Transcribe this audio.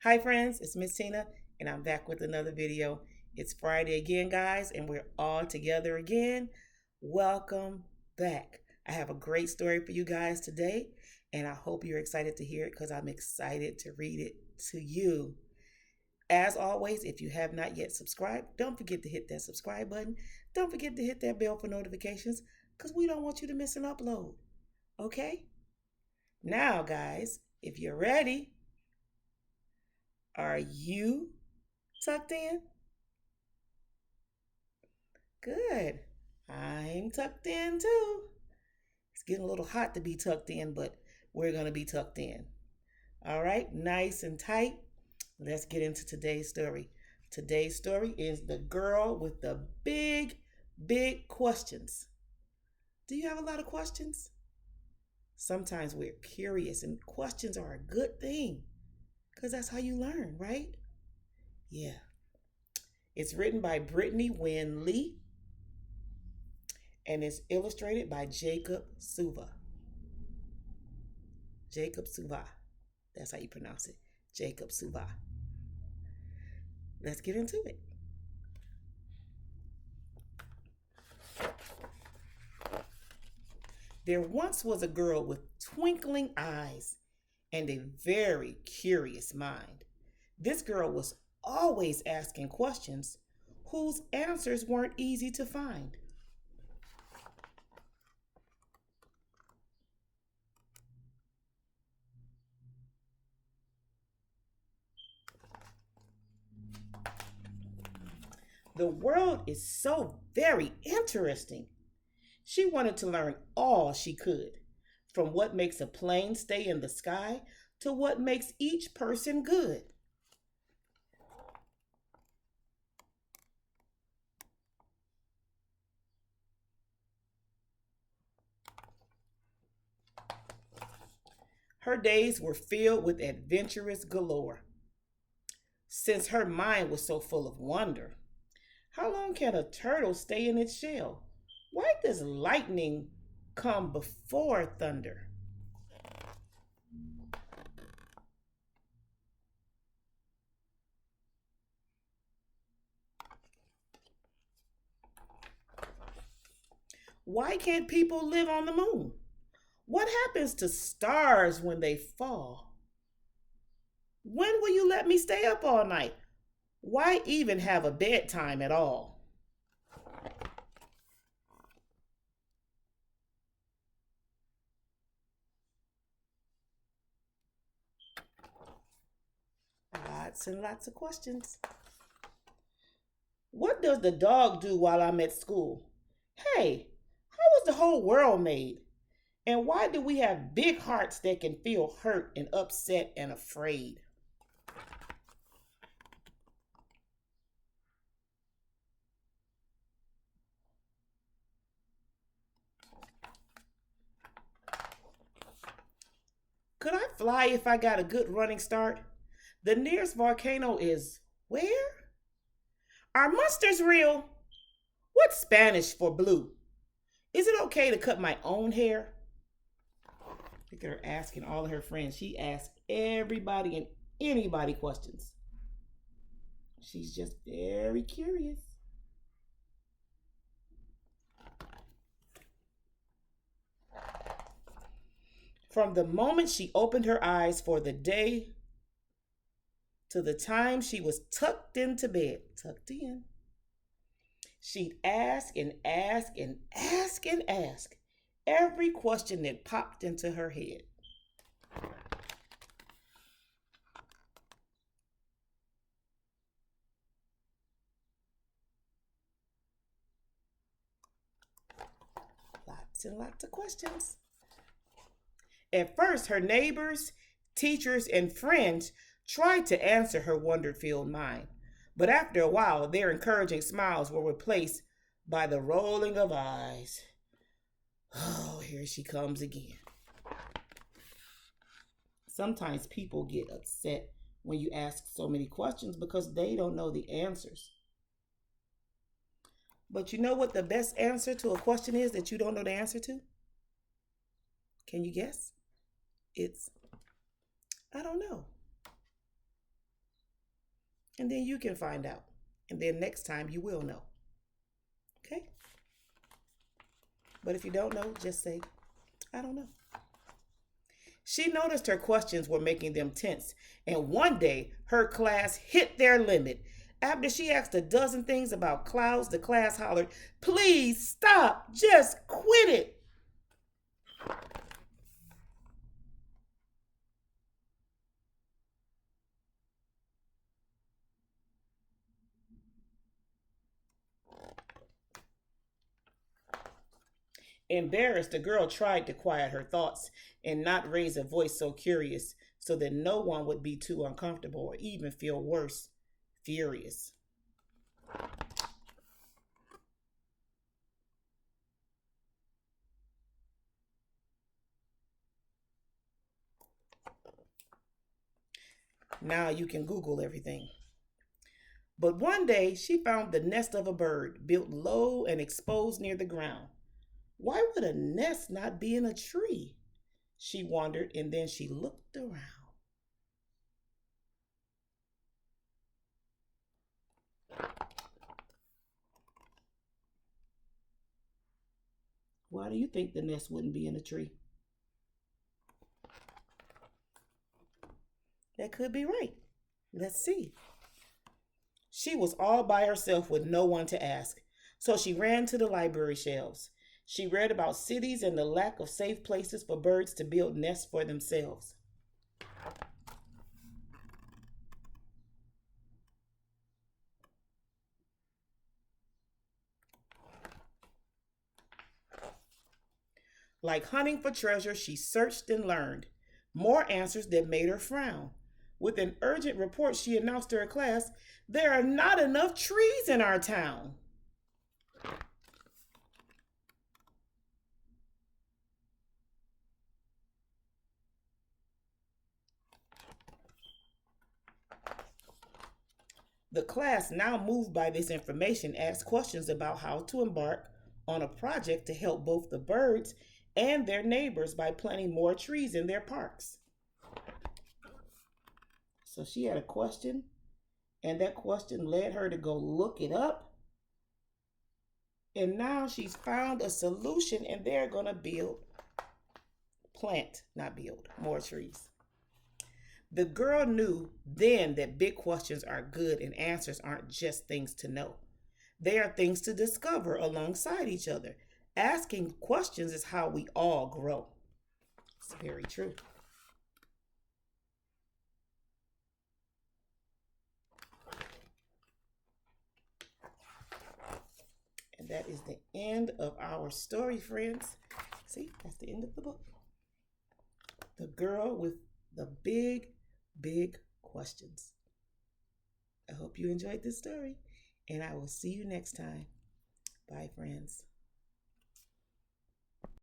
Hi friends, it's Miss Tina and I'm back with another video. It's Friday again, guys, and we're all together again. Welcome back. I have a great story for you guys today, and I hope you're excited to hear it because I'm excited to read it to you. As always, if you have not yet subscribed, don't forget to hit that subscribe button. Don't forget to hit that bell for notifications because we don't want you to miss an upload. Okay? Now, guys, if you're ready, are you tucked in? Good. I'm tucked in too. It's getting a little hot to be tucked in, but we're going to be tucked in. All right, nice and tight. Let's get into today's story. Today's story is The Girl with the Big Questions. Do you have a lot of questions? Sometimes we're curious, and questions are a good thing because that's how you learn, right? Yeah. It's written by Brittany Wynn Lee and it's illustrated by Jacob Suva. Jacob Suva. That's how you pronounce it. Jacob Suva. Let's get into it. There once was a girl with twinkling eyes and a very curious mind. This girl was always asking questions whose answers weren't easy to find. The world is so very interesting. She wanted to learn all she could, from what makes a plane stay in the sky to what makes each person good. Her days were filled with adventurous galore. Since her mind was so full of wonder, how long can a turtle stay in its shell? Why does lightning come before thunder? Why can't people live on the moon? What happens to stars when they fall? When will you let me stay up all night? Why even have a bedtime at all? Lots and lots of questions. What does the dog do while I'm at school? Hey, how was the whole world made? And why do we have big hearts that can feel hurt and upset and afraid? Could I fly if I got a good running start? The nearest volcano is where? Are monsters real? What's Spanish for blue? Is it okay to cut my own hair? Look at her asking all of her friends. She asks everybody and anybody questions. She's just very curious. From the moment she opened her eyes for the day to the time she was tucked into bed, tucked in, she'd ask and ask and ask and ask every question that popped into her head. Lots and lots of questions. At first, her neighbors, teachers, and friends tried to answer her wonder filled mind. But after a while, their encouraging smiles were replaced by the rolling of eyes. Oh, here she comes again. Sometimes people get upset when you ask so many questions because they don't know the answers. But you know what the best answer to a question is that you don't know the answer to? Can you guess? It's, I don't know. And then you can find out. And then next time you will know. Okay? But if you don't know, just say, I don't know. She noticed her questions were making them tense, and one day her class hit their limit. After she asked a dozen things about clouds, the class hollered, Please stop, just quit it. Embarrassed, the girl tried to quiet her thoughts and not raise a voice so curious so that no one would be too uncomfortable or even feel worse, furious. Now you can Google everything. But one day she found the nest of a bird built low and exposed near the ground. Why would a nest not be in a tree? She wondered, and then she looked around. Why do you think the nest wouldn't be in a tree? That could be right. Let's see. She was all by herself with no one to ask, so she ran to the library shelves. She read about cities and the lack of safe places for birds to build nests for themselves. Like hunting for treasure, she searched and learned more answers that made her frown. With an urgent report, she announced to her class, There are not enough trees in our town. The class, now moved by this information, asked questions about how to embark on a project to help both the birds and their neighbors by planting more trees in their parks. So she had a question, and that question led her to go look it up. And now she's found a solution, and they're going to not build, more trees. The girl knew then that big questions are good and answers aren't just things to know. They are things to discover alongside each other. Asking questions is how we all grow. It's very true. And that is the end of our story, friends. See, that's the end of the book. The girl with the big, big questions. I hope you enjoyed this story, and I will see you next time. Bye, friends.